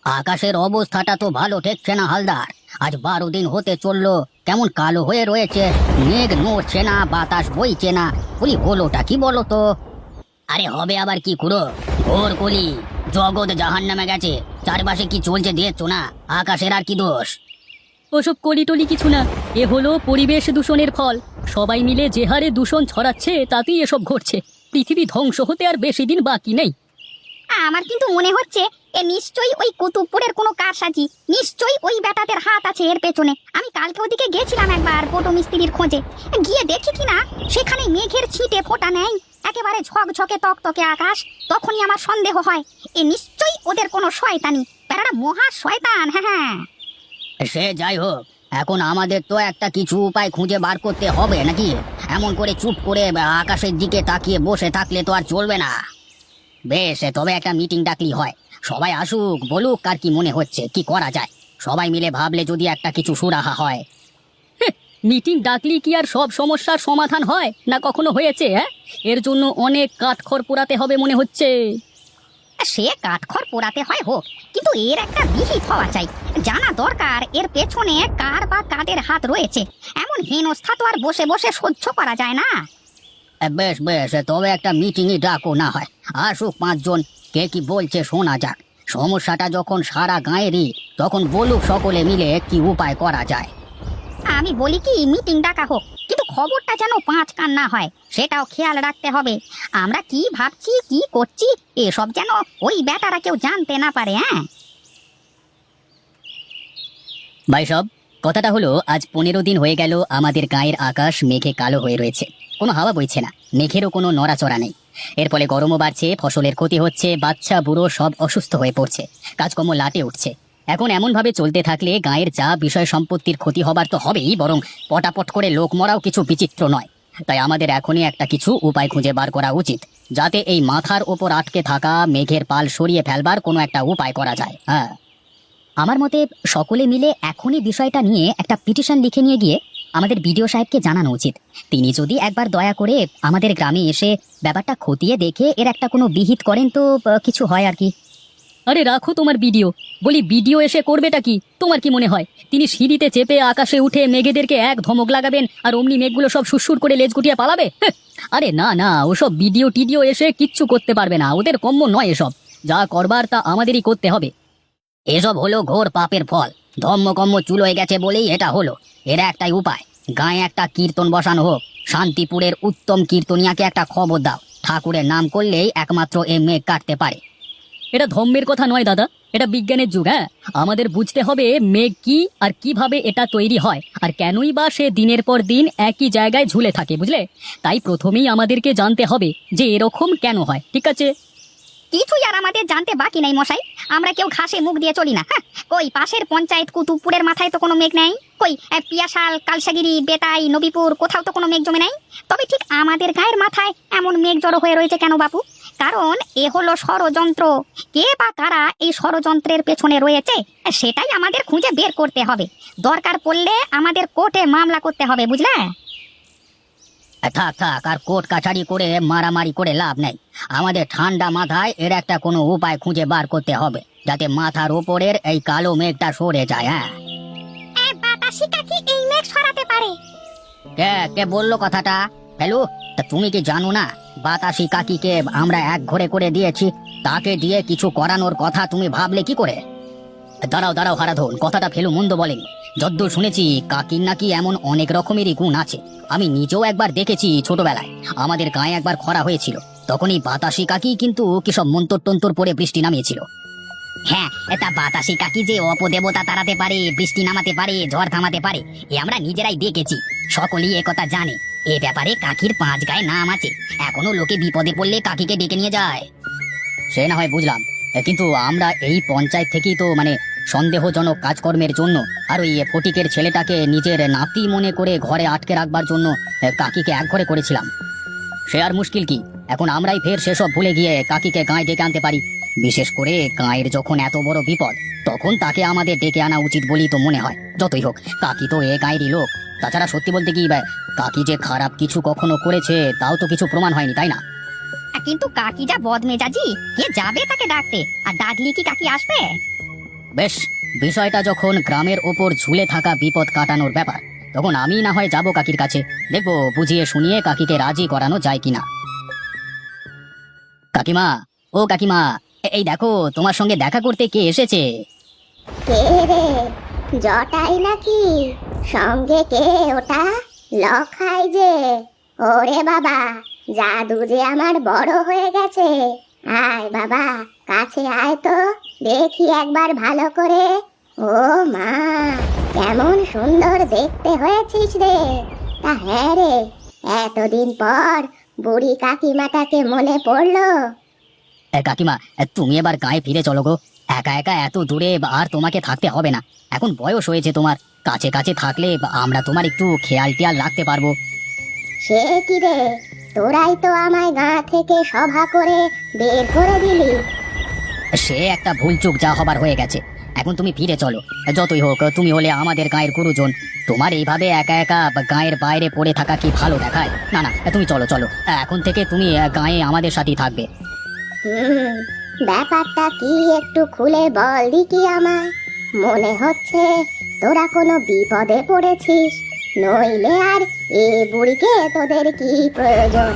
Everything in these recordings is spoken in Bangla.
আকাশের অবস্থাটা তো ভালো ঠেকছে না হালদার। আজ 12 দিন হতে চললো, কেমন কালো হয়ে রয়েছে। মেঘ নড়ছে না, বাতাস বইছে না। বলি হলোটা কি বলো তো? আরে হবে আবার কি খুড়ো, ঘোর কলি, জগৎ জাহান্নামে গেছে। চারপাশে কি চলছে দেখছো না? আকাশের আর কি দোষ? ওসব কলিটলি কিছু না, এ হলো পরিবেশ দূষণের ফল। সবাই মিলে যে হারে দূষণ ছড়াচ্ছে তাতেই এসব ঘটছে। পৃথিবী ধ্বংস হতে আর বেশি দিন বাকি নেই। আমার কিন্তু মনে হচ্ছে এ নিশ্চয়ই ওই কুতুবপুরের কোনো কারসাজি, নিশ্চয়ই ওই বেটাদের হাত আছে এর পেছনে। আমি কালকে ওদিকে গেছিলাম একবার পটো মিস্ত্রির খোঁজে, গিয়ে দেখি কিনা সেখানে মেঘের ছিটে ফোঁটা নেই, একেবারে ঝকঝকে তকতকে আকাশ। তখনই আমার সন্দেহ হয় এ নিশ্চয়ই ওদের কোনো শয়তানি, বেটারা মহা শয়তান। হ্যাঁ হ্যাঁ, সে যাই হোক, এখন আমাদের তো একটা কিছু উপায় খুঁজে বার করতে হবে নাকি? এমন করে চুপ করে আকাশের দিকে তাকিয়ে বসে থাকলে তো আর চলবে না। বেশ, তবে একটা মিটিং ডাকলি হয়। সবাই আসুক, বলুক কার কি মনে হচ্ছে, কি করা যায়। সবাই মিলে ভাবলে যদি একটা কিছু সুরাহা হয়। মিটিং ডাকলি কি আর সব সমস্যার সমাধান হয় না? কখনো হয়েছে? হ্যাঁ, এর জন্য অনেক কাঠখড় পোড়াতে হবে মনে হচ্ছে। সে কাঠখড় পোড়াতে হয় হোক, কিন্তু এর একটা বিহিত হওয়া চাই। জানা দরকার এর পেছনে কার বা কাদের হাত রয়েছে। এমন হেনস্থা তো আর বসে বসে সহ্য করা যায় না। বেশ বেশ, তবে একটা মিটিংই ডাকো না হয়। আসুক 5 জন, কে কি বলছে শোনা যাক। সমস্যাটা যখন সারা গাঁয়েরই, তখন বলুক সকলে মিলে কি উপায় করা যায়। আমি বলি কি মিটিং ডাকা হোক, কিন্তু খবরটা যেন 5 কান না হয় সেটাও খেয়াল রাখতে হবে। আমরা কি ভাবছি কি করছি এসব যেন ওই বেটারা কেউ জানতে না পারে। হ্যাঁ ভাই সব, কথাটা হলো আজ 15 দিন হয়ে গেল আমাদের গায়ের আকাশ মেঘে কালো হয়ে রয়েছে। কোনো হাওয়া বইছে না, মেঘেরও কোনো নড়াচড়া নেই। এর ফলে গরমও বাড়ছে, ফসলের ক্ষতি হচ্ছে, বাচ্চা বুড়ো সব অসুস্থ হয়ে পড়ছে, কাজকর্ম লাটে উঠছে। এখন এমনভাবে চলতে থাকলে গায়ের যা বিষয় সম্পত্তির ক্ষতি হবার তো হবেই, বরং পটাপট করে লোক মরাও কিছু বিচিত্র নয়। তাই আমাদের এখনই একটা কিছু উপায় খুঁজে বার করা উচিত, যাতে এই মাথার ওপর আটকে থাকা মেঘের পাল সরিয়ে ফেলবার কোনো একটা উপায় করা যায়। হ্যাঁ, আমার মতে সকলে মিলে এখনই বিষয়টা নিয়ে একটা পিটিশন লিখে নিয়ে গিয়ে আমাদের বিডিও সাহেবকে জানানো উচিত। তিনি যদি একবার দয়া করে আমাদের গ্রামে এসে ব্যাপারটা খতিয়ে দেখে এর একটা কোনো বিহিত করেন তো কিছু হয় আর কি। আরে রাখো তোমার ভিডিও, বলি ভিডিও এসে করবেটা কি? তোমার কি মনে হয় তিনি সিঁড়িতে চেপে আকাশে উঠে মেঘেদেরকে এক ধমক লাগাবেন আর অমনি মেঘগুলো সব সুরসুর করে লেজ গুটিয়ে পালাবে? আরে না না, ওসব ভিডিও টিডিও এসে কিচ্ছু করতে পারবে না, ওদের কম্ম নয় এসব। যা করবার তা আমাদেরই করতে হবে। এসব হলো ঘোর পাপের ফল। ধম্মকম্ম চুলোয় গেছে বলেই এটা হলো। এর একটাই উপায়, গায়ে একটা কীর্তন বসানো হোক। শান্তিপুরের উত্তম কীর্তনিয়াকে একটা খবর দাও, ঠাকুরের নাম করলেই একমাত্র এ মেঘ কাটতে পারে। এটা ধম্মের কথা নয় দাদা, এটা বিজ্ঞানের যুগ। হ্যাঁ, আমাদের বুঝতে হবে মেঘ কি আর কিভাবে এটা তৈরি হয়, আর কেনই বা সে দিনের পর দিন একই জায়গায় ঝুলে থাকে, বুঝলে? তাই প্রথমেই আমাদেরকে জানতে হবে যে এরকম কেন হয়। ঠিক আছে? কিছুই আর আমাদের জানতে বাকি নেই মশাই। আমরা কেউ ঘাসে মুখ দিয়ে চলি না। হ্যাঁ, কই পাশের পঞ্চায়েত কুতুবপুরের মাথায় তো কোনো মেঘ নেই। কই পিয়াশাল, কালসাগিরি, বেতাই, নবীপুর কোথাও তো কোনো মেঘ জমে নাই। তবে ঠিক আমাদের গায়ের মাথায় এমন মেঘ জড়ো হয়ে রয়েছে কেন বাপু? কারণ এ হলো ষড়যন্ত্র। কে বা কারা এই ষড়যন্ত্রের পেছনে রয়েছে সেটাই আমাদের খুঁজে বের করতে হবে। দরকার পড়লে আমাদের কোর্টে মামলা করতে হবে, বুঝলে? থাক থাক, আর কোর্ট কাছারি করে মারামারি করে লাভ নেই। আমাদের ঠান্ডা মাথায় এর একটা কোনো উপায় খুঁজে বার করতে হবে, যাতে মাথার ওপরের এই কালো মেঘটা সরে যায়। হ্যাঁ, বাতাসি কাকি এই মেঘ সরাতে পারে। কে কে বললো কথাটা? হ্যালো, তা তুমি কি জানো না বাতাসি কাকিকে আমরা এক ঘরে করে দিয়েছি? তাকে দিয়ে কিছু করানোর কথা তুমি ভাবলে কি করে? দাঁড়াও দাঁড়াও হারাধন, কথাটা ফেলু মন্দ বলেনি। যদ্দূর শুনেছি কাকির নাকি এমন অনেক রকমেরই গুণ আছে। আমি নিজেও একবার দেখেছি ছোটবেলায়, আমাদের গায়ে একবার খরা হয়েছিল, তখন এই বাতাসি কাকি কিন্তু কিসব মন্তর টন্তর পরে বৃষ্টি নামিয়েছিল। হ্যাঁ, এটা বাতাসি কাকি যে অপদেবতা তাড়াতে পারে, বৃষ্টি নামাতে পারে, ঝড় থামাতে পারে, এ আমরা নিজেরাই দেখেছি। সকলেই একথা জানে। এ ব্যাপারে কাকির 5 গায়ে নাম আছে। এখনো লোকে বিপদে পড়লে কাকিকে ডেকে নিয়ে যায়। সে না হয় বুঝলাম, কিন্তু আমরা এই পঞ্চায়েত থেকেই তো সন্দেহজনক কাজকর্মের জন্য আর ওই ফটিকের ছেলেটাকে নিজের নাতি মনে করে ঘরে আটকে রাখবার জন্য কাকিকে এক ঘরে করেছিলাম। সে আর মুশকিল কি? এখন আমরাই ফের সেসব ভুলে গিয়ে কাকিকে গায়ে ডেকে আনতে পারি। বিশেষ করে গায়ের যখন এত বড় বিপদ, তখন তাকে আমাদের ডেকে আনা উচিত বলেই তো মনে হয়। যতই হোক কাকি তো এ গায়েরই লোক। তাছাড়া সত্যি বলতে কি, কাকি যে খারাপ কিছু কখনো করেছে তাও তো কিছু প্রমাণ হয়নি, তাই না? কিন্তু কাকি যা বদমেজাজি, কে যাবে তাকে ডাকতে? আর ডাকলি কি কাকি আসবে? বেশ, বিষয়টা যখন গ্রামের ওপর ঝুলে থাকা বিপদ কাটানোর ব্যাপার, তখন আমি না হয় যাব কাকির কাছে, দেখবো বুঝিয়ে শুনিয়ে কাকিকে রাজি করানো যায় কিনা। কাকিমা, ও কাকিমা, এই দেখো তোমার সঙ্গে দেখা করতে কে এসেছে। কে রে? জটাই নাকি? সঙ্গে কে ওটা? লখাই যে। ওরে বাবা, জাদু যে আমার বড় হয়ে গেছে। আয় বাবা, কাছে আয় তো, দেখি একবার ভালো করে। ও মা, কেমন সুন্দর দেখতে হয়েছিস রে। তা হ্যাঁ রে, এতদিন পর বুড়ি কাকিমাটাকে মনে পড়লো। কাকিমা, তুমি এবার গায়ে ফিরে চলো গো। একা একা এত দূরে আর তোমাকে থাকতে হবে না। এখন বয়স হয়েছে তোমার, কাছে কাছে থাকলে আমরা তোমার একটু খেয়াল টেয়াল রাখতে পারবো। সে কি রে, তোরাই তো আমায় গা থেকে সভা করে বের করে দিলি। সে একটা ভুলচুক যা হবার হয়ে গেছে, এখন তুমি ফিরে চলো। যতই হোক তুমি হলে আমাদের গায়ের গুরুজন, তোমার এইভাবে একা একা গায়ের বাইরে পড়ে থাকা কি ভালো দেখায়? না না, তুমি চলো চলো, এখন থেকে তুমি গায়ে আমাদের সাথেই থাকবে। ব্যাপারটা কি একটু খুলে বল দেখি আমায়। মনে হচ্ছে তোরা কোনো বিপদে পড়েছিস, নইলে আর এ বুড়িকে তোদের কি প্রয়োজন?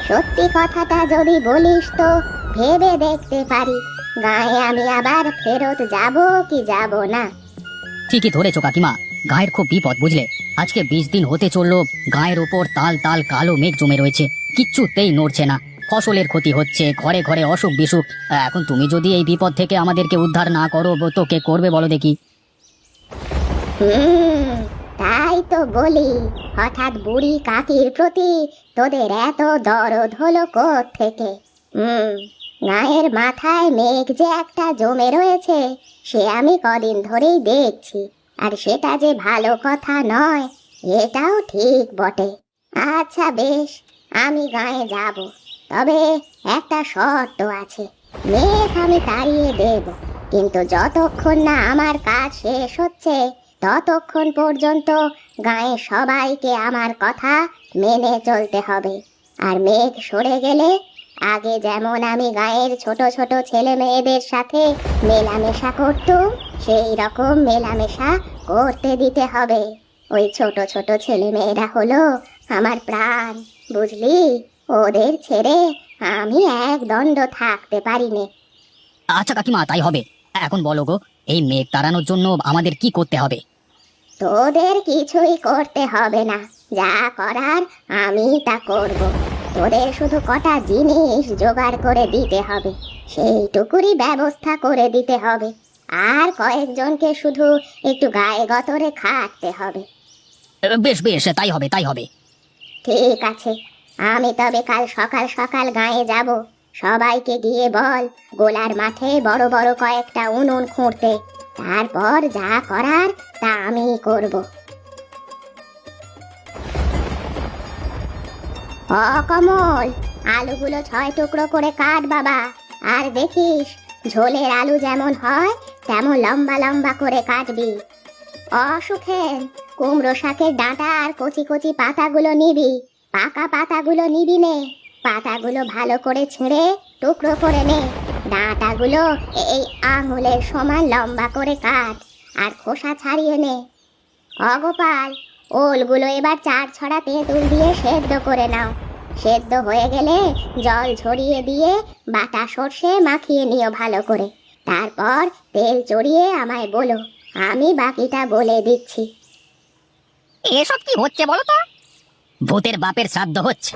সত্যি কথাটা যদি বলিস তো ভেবে দেখতে পারি গায়ে আমি আবার ফেরত যাব কি যাব না। ঠিকই ধরেছো কাকিমা, গায়ের খুব বিপদ বুঝলে। আজকে 20 দিন হতে চললো, গায়ের উপর তাল তাল কালো মেঘ জমে রয়েছে, কিচ্ছুতেই নড়ছে না। ফসলের ক্ষতি হচ্ছে, ঘরে ঘরে অসুখ বিসুখ। এখন তুমি যদি এই বিপদ থেকে আমাদেরকে উদ্ধার না করো তো কে করবে বলো দেখি? তাই তো বলি, হঠাৎ বুড়ি কাকির প্রতি তোদের এত দরদ হলো কোত্থেকে? গায়ের মাথায় মেঘ যে একটা জমে রয়েছে সে আমি কদিন ধরেই দেখছি, আর সেটা যে ভালো কথা নয় এটাও ঠিক বটে। আচ্ছা বেশ, আমি গায়ে যাব, তবে একটা শর্ত আছে। মেঘ আমি তাড়িয়ে দেব, কিন্তু যতক্ষণ না আমার কাজ শেষ হচ্ছে ততক্ষণ পর্যন্ত গায়ে সবাইকে আমার কথা মেনে চলতে হবে। আর মেঘ সরে গেলে আগে যেমন আমি গায়ের ছোট ছোট ছেলে মেয়েদের সাথে মেলামেশা করতুম, সেই রকম মেলামেশা করতে দিতে হবে। ওই ছোট ছোট ছেলে মেয়েরা হলো আমার প্রাণ, বুঝলি? ওদের ছেড়ে আমি এক দণ্ড থাকতে পারি নে। আচ্ছা কাকিমা, তাই হবে। এখন বলো গো, এই মেঘ তাড়ানোর জন্য আমাদের কি করতে হবে? তোদের কিছুই করতে হবে না, যা করার আমি তা করব। তোদের শুধু কটা জিনিস জোগাড় করে দিতে হবে, সেইটুকুরই ব্যবস্থা করে দিতে হবে। আর কয়েকজনকে শুধু একটু গায়ে গতরে খাটতে হবে। বেশ বেশ, তাই হবে তাই হবে। ঠিক আছে, আমি তবে কাল সকাল সকাল গায়ে যাব। সবাইকে গিয়ে বল গোলার মাঠে বড় বড় কয়েকটা উনুন খুঁড়তে, তারপর যা করার তা আমি করব। ও কমল, আলুগুলো 6 টুকরো করে কাট বাবা। আর দেখিস ঝোলের আলু যেমন হয় তেমন লম্বা লম্বা করে কাটবি। অসুখেন, কুমড়ো শাকের ডাঁটা আর কচি কচি পাতাগুলো নিবি, পাকা পাতাগুলো নিবি নে। পাতাগুলো ভালো করে ছিঁড়ে টুকরো করে নে। ডাঁটাগুলো এই আঙুলের সমান লম্বা করে কাট, আর খোসা ছাড়িয়ে নে। অগোপাল, ওলগুলো এবার 4 ছড়া তেঁতুল দিয়ে সেদ্ধ করে নাও। সেদ্ধ হয়ে গেলে জল ঝরিয়ে দিয়ে বাটা সর্ষে মাখিয়ে নিও ভালো করে। তারপর তেল চড়িয়ে আমায় বলো, আমি বাকিটা বলে দিচ্ছি। এসব কি হচ্ছে বলো তো? ভূতের বাপের শ্রাদ্ধ হচ্ছে।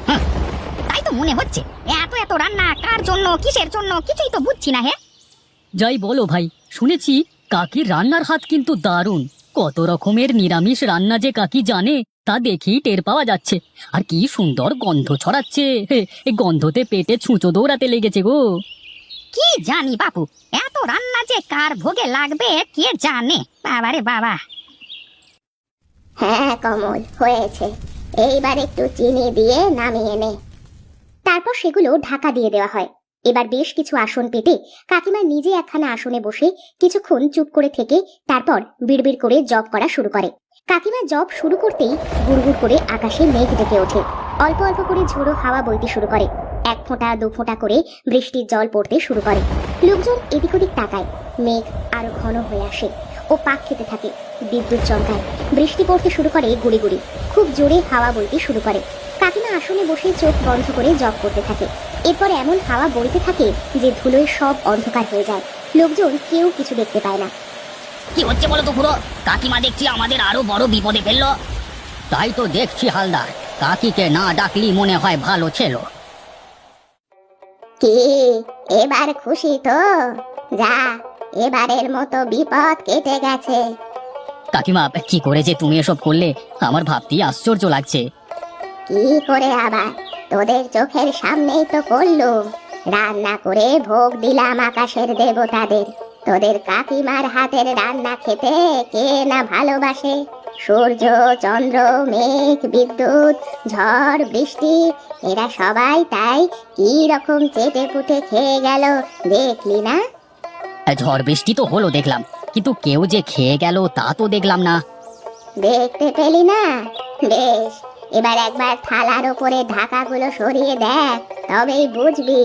তাই তো মনে হচ্ছে। এত এত রান্না কার জন্য, কিসের জন্য, কিছুই তো বুঝছি না। হে, যাই বলো ভাই, শুনেছি কাকির রান্নার হাত কিন্তু দারুণ। কত রকমের নিরামিষ রান্না যে কাকি জানে তা দেখেই টের পাওয়া যাচ্ছে। আর কি সুন্দর গন্ধ ছড়াচ্ছে, এই গন্ধতে পেটে ছুঁচো দৌড়াতে লেগেছে গো। কি জানি বাপু, এত রান্না যে কার ভোগে লাগবে কে জানে। বাবারে বাবা। হ্যাঁ কমল, হয়েছে। এইবার একটু চিনি দিয়ে নামিয়ে নে। তারপর সেগুলো ঢাকা দিয়ে দেওয়া হয়। এবার বেশ কিছু আসন পেতে কাকিমা নিজে একখানা আসনে বসে কিছুক্ষণ চুপ করে থেকে তারপর বিড়বিড় করে জপ করা শুরু করে। কাকিমা জপ শুরু করতেই গুড়গুড় করে আকাশে মেঘ ডেকে ওঠে। অল্প অল্প করে ঝোড়ো হাওয়া বইতে শুরু করে। 1 ফোঁটা 2 ফোঁটা করে বৃষ্টির জল পড়তে শুরু করে। লোকজন এদিক ওদিক তাকায়। মেঘ আরো ঘন হয়ে আসে ও পাক খেতে থাকে। বিদ্যুৎ চমকায়, বৃষ্টি পড়তে শুরু করে গুড়ি গুড়ি, খুব জোরে হাওয়া বইতে শুরু করে। কাকিমা আসনে বসে চোখ বন্ধ করে জপ করতে থাকে। এরপর এমন হাওয়া বইতে থাকে যে ধুলোয় সব অন্ধকার হয়ে যায়। লোকজন কেউ কিছু দেখতে পায় না। কি হচ্ছে বলো তো পুরো? কাকিমা দেখছি আমাদের আরো বড় বিপদে ফেললো। তাই তো দেখছি হালদার, কাকিকে না ডাকলি মনে হয় ভালো ছিল। কি এবার খুশি তো? যা, এবারের মতো বিপদ কেটে গেছে। কাকিমা কি করে যে তুমি এসব করলে আমার ভাবতেই আশ্চর্য লাগছে। কি করে আবার? তোদের চোখের সামনেই তো করলুম। রান্না করে ভোগ দিলাম আকাশের দেবতাদের। তোদের কাকিমার হাতের রান্না খেতে কে না ভালোবাসে? সূর্য, চন্দ্র, মেঘ, বিদ্যুৎ, ঝড়, বৃষ্টি, এরা সবাই তাই কি রকম চেটে পুটে খেয়ে গেল, দেখলি না? ঝড় বৃষ্টি তো হলো দেখলাম, কিন্তু কেউ যে খেয়ে গেল তা তো দেখলাম না। দেখতে পেলি না? বেশ, এবার একবার থালার ওপরে ঢাকাগুলো সরিয়ে দেখ, তবেই বুঝবি।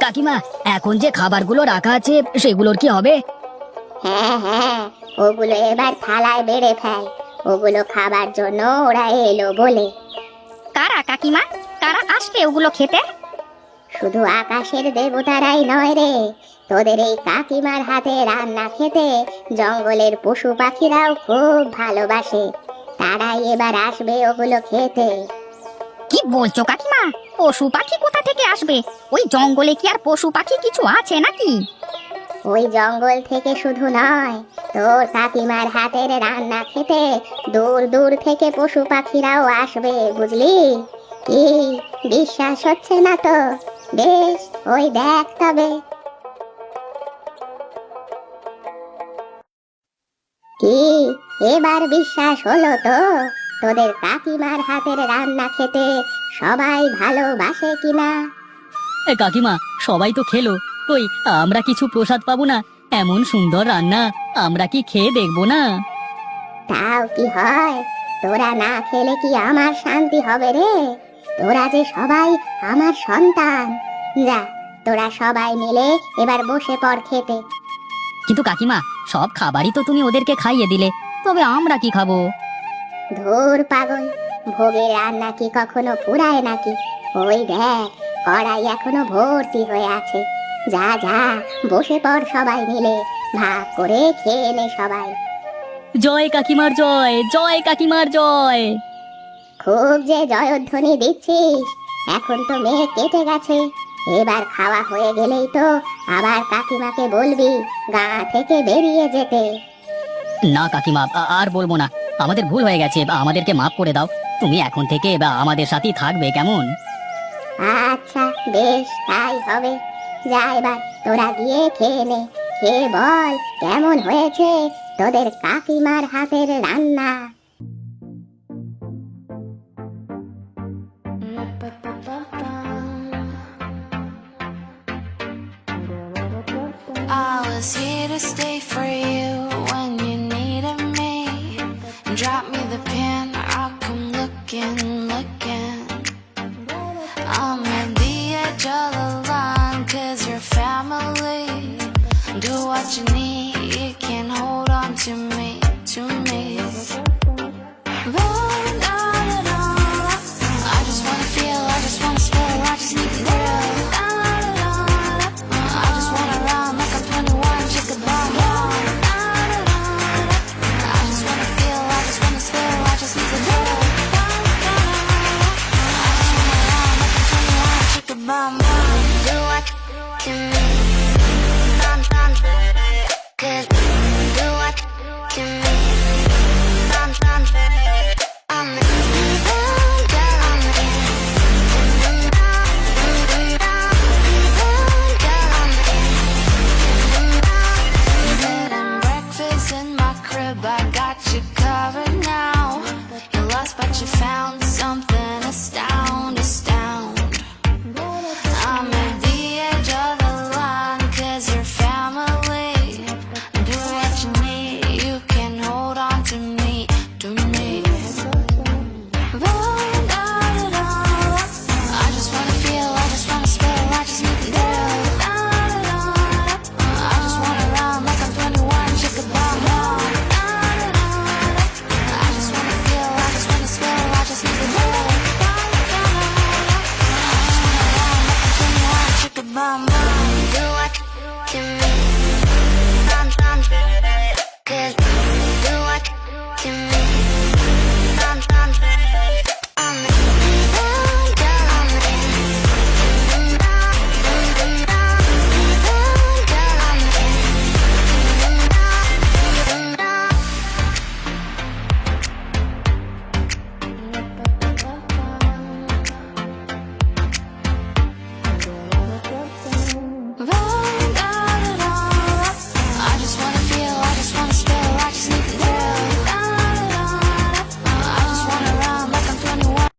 কাকিমা, এখন যে খাবারগুলো রাখা আছে সেগুলোর কি হবে? হ্যাঁ হ্যাঁ, ওগুলো এবার থালায় বেড়ে ফেল। ওগুলো খাবার জন্য ওরা এলো বলে। কারা কাকিমা? কারা আসবে ওগুলো খেতে? শুধু আকাশের দেবতারাই নয় রে, তোদের এই কাকিমার হাতে রান্না খেতে জঙ্গলের পশু পাখিরাও খুব ভালোবাসে। তারাই এবার আসবে ওগুলো খেতে। কি বলছো কাকিমা? পশু পাখি কোথা থেকে আসবে? ওই জঙ্গলে কি আর পশু পাখি কিছু আছে নাকি? ওই জঙ্গল থেকে শুধু নয়, তোর কাকিমার হাতের রান্না খেতে দূর দূর থেকে পশু পাখিরাও আসবে, বুঝলি? কি বিশ্বাস হচ্ছে না তো? বেশ, ওই দেখ তবে। কি এবার বিশ্বাস হলো তো? তোদের কাকিমার হাতের রান্না খেতে সবাই ভালোবাসে কিনা? কাকিমা সবাই তো খেলো, কই আমরা কিছু প্রসাদ পাবো না? এমন সুন্দর রান্না আমরা কি খেয়ে দেখবো না? তাও কি হয়? তোরা না খেলে কি আমার শান্তি হবে রে? তোরা যে সবাই আমার সন্তান। যা, তোরা সবাই মিলে এবার বসে পড় খেতে। কিন্তু কাকিমা, সব খাবারই তো তুমি ওদেরকে খাইয়ে দিলে, তবে আমরা কি খাবো? ধুর পাগল, ভোগের রান্না কি কখনো ফুরায় নাকি? ওই দেখ, কড়াই এখনো ভর্তি হয়ে আছে। যা যা, বসে পড় সবাই মিলে, ভাগ করে খেয়ে নে সবাই। জয় কাকিমার জয়, জয় কাকিমার জয়। খুব যে জয়ধ্বনি দিচ্ছিস, এখন তো মেঘ কেটে গেছে। এবার খাওয়া হয়ে গেলেই তো আবার কাকিমাকে বলবি গা থেকে বেরিয়ে যেতে। না কাকিমা, আর বলবো না, আমাদের ভুল হয়ে গেছে, আমাদেরকে মাফ করে দাও। তুমি এখন থেকে আমাদের সাথেই থাকবে, কেমন? আচ্ছা বেশ, তাই হবে। যা, এবার তোরা গিয়ে খেয়ে নে। খেয়ে বল কেমন হয়েছে তোদের কাকিমার হাতের রান্না। I was here to stay for you when you needed me. Drop me the pin, I'll come looking. I'm at the edge of the line, 'cause you're family. Do what you need, you can hold on to me.